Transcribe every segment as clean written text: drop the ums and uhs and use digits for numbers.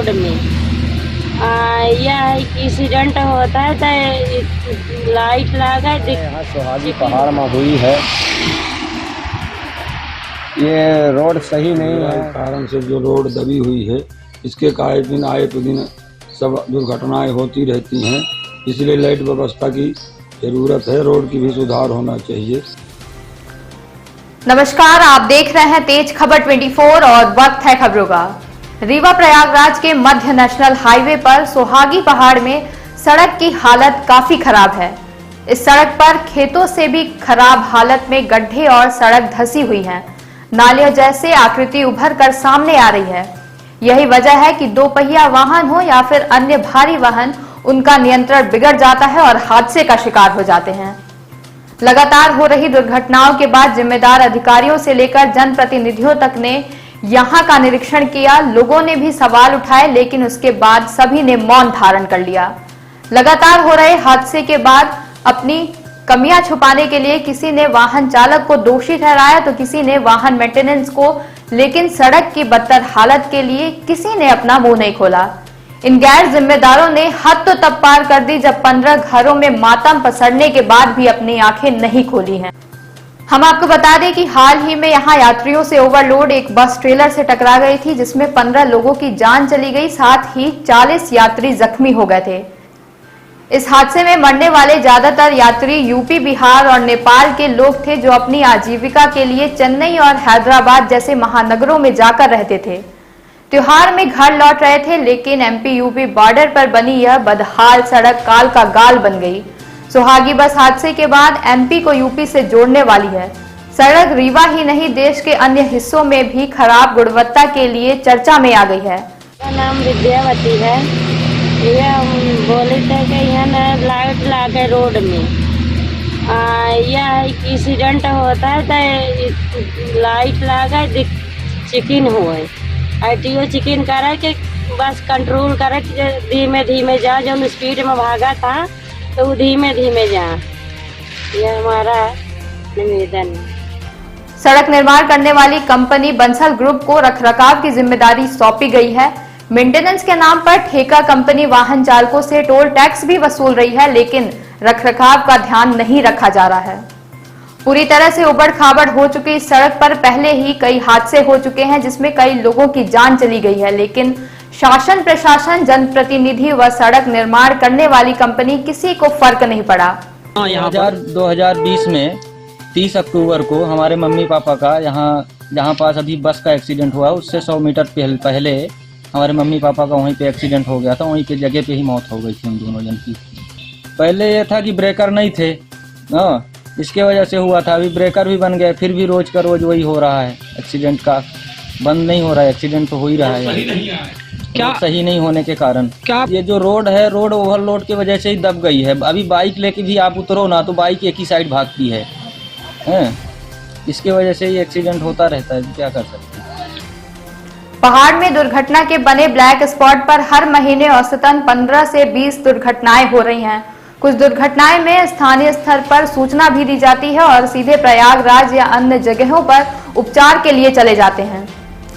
Road में। यह accident होता है तो लाइट लगा यहाँ सोहागी पहाड़ में हुई है। ये रोड सही नहीं है, कारण से जो रोड दबी हुई है इसके आए तो दिन सब दुर्घटनाएं होती रहती हैं, इसलिए लाइट व्यवस्था की जरूरत है। रोड की भी सुधार होना चाहिए। नमस्कार, आप देख रहे हैं तेज खबर 24 और वक्त है खबरों का। रीवा प्रयागराज के मध्य नेशनल हाईवे पर सोहागी पहाड़ में सड़क की हालत काफी खराब है। इस सड़क पर खेतों से भी खराब हालत में गड्ढे और सड़क धंसी हुई है। नालियों जैसे आकृति उभर कर सामने आ रही है। यही वजह है कि दो पहिया वाहन हो या फिर अन्य भारी वाहन, उनका नियंत्रण बिगड़ जाता है और हादसे का शिकार हो जाते हैं। लगातार हो रही दुर्घटनाओं के बाद जिम्मेदार अधिकारियों से लेकर जनप्रतिनिधियों तक ने यहां का निरीक्षण किया। लोगों ने भी सवाल उठाए, लेकिन उसके बाद सभी ने मौन धारण कर लिया। लगातार हो रहे हादसे के बाद अपनी कमियां छुपाने के लिए किसी ने वाहन चालक को दोषी ठहराया तो किसी ने वाहन मेंटेनेंस को, लेकिन सड़क की बदतर हालत के लिए किसी ने अपना मुंह नहीं खोला। इन गैर जिम्मेदारों ने हद तो तब पार कर दी जब 15 घरों में मातम पसरने के बाद भी अपनी आंखें नहीं खोली हैं। हम आपको बता दें कि हाल ही में यहां यात्रियों से ओवरलोड एक बस ट्रेलर से टकरा गई थी, जिसमें 15 लोगों की जान चली गई, साथ ही 40 यात्री जख्मी हो गए थे। इस हादसे में मरने वाले ज्यादातर यात्री यूपी, बिहार और नेपाल के लोग थे, जो अपनी आजीविका के लिए चेन्नई और हैदराबाद जैसे महानगरों में जाकर रहते थे। त्योहार में घर लौट रहे थे, लेकिन एमपी-यूपी बॉर्डर पर बनी यह बदहाल सड़क काल का गाल बन गई। सोहागी बस हादसे के बाद एमपी को यूपी से जोड़ने वाली है। सड़क रीवा ही नहीं, देश के अन्य हिस्सों में भी खराब गुणवत्ता के लिए चर्चा में आ गई है। मेरा नाम विद्यावती है। ये हम बोले थे कि यहाँ न लाइट लगे रोड में। यह एक्सीडेंट होता है तो लाइट लगा चिकिन हुआ है। आरटीओ चिकिन करे कि बस कंट्रोल करे कि धीमे धीमे जा, जो स्पीड में भागा था तो वो धीमे धीमे जा। यह हमारा निवेदन है। सड़क निर्माण करने वाली कंपनी बंसल ग्रुप को रखरखाव की जिम्मेदारी सौंपी गई है। मेंटेनेंस के नाम पर ठेका कंपनी वाहन चालकों से टोल टैक्स भी वसूल रही है, लेकिन रखरखाव का ध्यान नहीं रखा जा रहा है। पूरी तरह से उबड़ खाबड़ हो चुकी इस सड़क पर पहले ही कई हादसे हो चुके हैं, जिसमें कई लोगों की जान चली गई है, लेकिन शासन, प्रशासन, जनप्रतिनिधि व सड़क निर्माण करने वाली कंपनी किसी को फर्क नहीं पड़ा। 2020 में 30 अक्टूबर को हमारे मम्मी पापा का यहाँ जहाँ पास अभी बस का एक्सीडेंट हुआ, उससे 100 मीटर पहले हमारे मम्मी पापा का वहीं पे एक्सीडेंट हो गया था। वहीं पे जगह पे ही मौत हो गई थी उन दोनों जन की। पहले ये था कि ब्रेकर नहीं थे, इसके वजह से हुआ था। अभी ब्रेकर भी बन गए, फिर भी रोज का रोज वही हो रहा है। एक्सीडेंट का बंद नहीं हो रहा है, एक्सीडेंट तो हो ही रहा है। क्या सही नहीं होने के कारण क्या ये जो रोड है, रोड ओवरलोड की वजह से ही दब गई है। अभी बाइक लेके भी आप उतरो ना तो बाइक एक ही साइड भागती है। इसके वजह से ही एक्सीडेंट होता रहता है। क्या कर सकते हैं। पहाड़ में दुर्घटना के बने ब्लैक स्पॉट पर हर महीने औसतन 15 से 20 दुर्घटनाएं हो रही हैं। कुछ दुर्घटनाएं में स्थानीय स्तर पर सूचना भी दी जाती है और सीधे प्रयागराज या अन्य जगहों पर उपचार के लिए चले जाते हैं।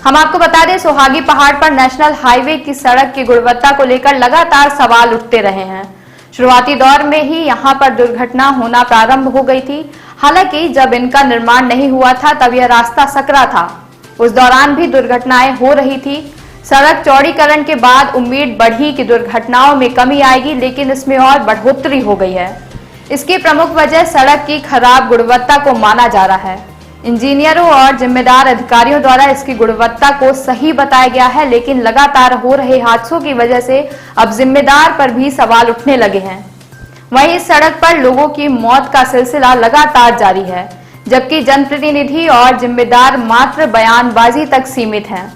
हम आपको बता दें, सोहागी पहाड़ पर नेशनल हाईवे की सड़क की गुणवत्ता को लेकर लगातार सवाल उठते रहे हैं। शुरुआती दौर में ही यहां पर दुर्घटना होना प्रारंभ हो गई थी। हालांकि जब इनका निर्माण नहीं हुआ था तब यह रास्ता सकरा था, उस दौरान भी दुर्घटनाएं हो रही थी। सड़क चौड़ीकरण के बाद उम्मीद बढ़ी कि दुर्घटनाओं में कमी आएगी, लेकिन इसमें और बढ़ोतरी हो गई है। इसकी प्रमुख वजह सड़क की खराब गुणवत्ता को माना जा रहा है। इंजीनियरों और जिम्मेदार अधिकारियों द्वारा इसकी गुणवत्ता को सही बताया गया है, लेकिन लगातार हो रहे हादसों की वजह से अब जिम्मेदार पर भी सवाल उठने लगे हैं। वहीं इस सड़क पर लोगों की मौत का सिलसिला लगातार जारी है, जबकि जनप्रतिनिधि और जिम्मेदार मात्र बयानबाजी तक सीमित हैं।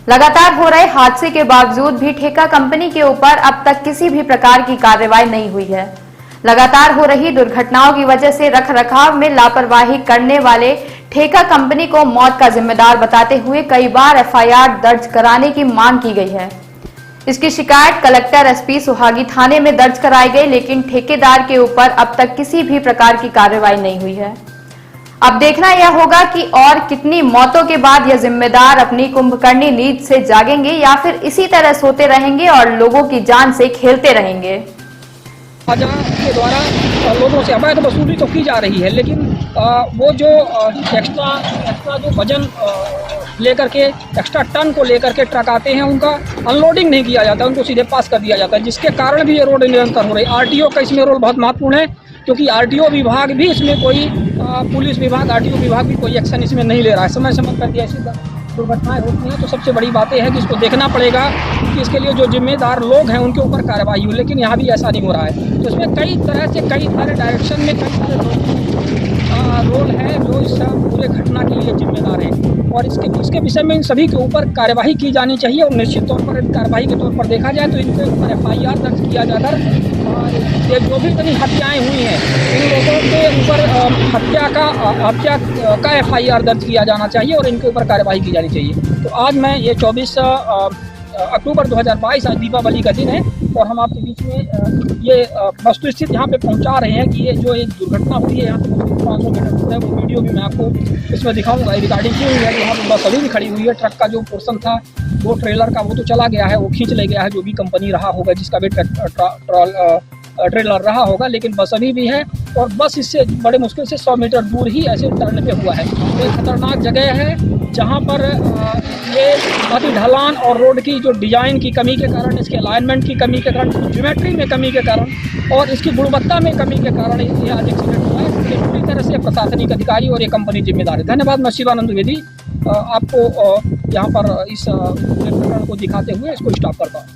लगातार हो रहे हादसे के बावजूद भी ठेका कंपनी के ऊपर अब तक किसी भी प्रकार की कार्रवाई नहीं हुई है। लगातार हो रही दुर्घटनाओं की वजह से रखरखाव में लापरवाही करने वाले ठेका कंपनी को मौत का जिम्मेदार बताते हुए कई बार एफआईआर दर्ज कराने की मांग की गई है। इसकी शिकायत कलेक्टर एसपी सोहागी थाने में दर्ज कराई गई, लेकिन ठेकेदार के ऊपर अब तक किसी भी प्रकार की कार्रवाई नहीं हुई है। अब देखना यह होगा कि और कितनी मौतों के बाद यह जिम्मेदार अपनी कुंभकर्णी नींद से जागेंगे या फिर इसी तरह सोते रहेंगे और लोगों की जान से खेलते रहेंगे। जहाँ के द्वारा लोगों से अवैध वसूली तो की जा रही है, लेकिन वो जो एक्स्ट्रा जो वजन लेकर के एक्स्ट्रा टन को लेकर के ट्रक आते हैं, उनका अनलोडिंग नहीं किया जाता, उनको सीधे पास कर दिया जाता है, जिसके कारण भी ये रोड निरंतर हो रही है। आरटीओ का इसमें रोल बहुत महत्वपूर्ण है, क्योंकि आरटीओ विभाग भी इसमें कोई पुलिस विभाग, आरटीओ विभाग भी कोई एक्शन इसमें नहीं ले रहा है। समय समय पर ऐसी दुर्घटनाएं होती हैं, तो सबसे बड़ी बात यह है कि इसको देखना पड़ेगा कि इसके लिए जो जिम्मेदार लोग हैं उनके ऊपर कार्रवाई हो, लेकिन यहाँ भी ऐसा नहीं हो रहा है। तो इसमें कई तरह से कई सारे डायरेक्शन में कई सारे रोल है जो इस पूरे घटना के लिए जिम्मेदार हैं, और इसके विषय में इन सभी के ऊपर कार्यवाही की जानी चाहिए। और निश्चित तौर पर कार्रवाई के तौर पर देखा जाए तो इनके ऊपर FIR दर्ज किया जाकर ये जो भी कहीं हत्याएँ हुई हैं, इन लोगों के ऊपर हत्या का FIR दर्ज किया जाना चाहिए और इनके ऊपर कार्रवाई की जानी चाहिए। तो आज मैं ये 24 अक्टूबर 2022 आज दीपावली का दिन है, और हम आपके बीच में ये वस्तुस्थिति यहाँ पे पहुँचा रहे हैं कि ये जो एक दुर्घटना हुई है यहाँ से 500 मीटर दूर है, वो वीडियो भी मैं आपको इसमें दिखाऊंगा। रिकॉर्डिंग की हुई है। यहाँ पर बस अभी भी खड़ी हुई है, ट्रक का जो पोर्शन था वो ट्रेलर का वो तो चला गया है, वो खींच ले गया है, जो भी कंपनी रहा होगा, जिसका भी ट्रेलर रहा होगा, लेकिन बस अभी भी है। और बस इससे बड़े मुश्किल से 100 मीटर दूर ही ऐसे टर्न पे हुआ है। ये खतरनाक जगह है जहाँ पर ये बहुत ही ढलान और रोड की जो डिज़ाइन की कमी के कारण, इसके अलाइनमेंट की कमी के कारण, ज्योमेट्री में कमी के कारण और इसकी गुणवत्ता में कमी के कारण ये आज एक्सीडेंट हुआ है। इसलिए पूरी तरह से प्रशासनिक अधिकारी और ये कंपनी जिम्मेदार है। धन्यवाद। मैं शिवानंद द्विवेदी आपको यहाँ पर इस प्रकरण को दिखाते हुए इसको स्टॉप करता हूँ।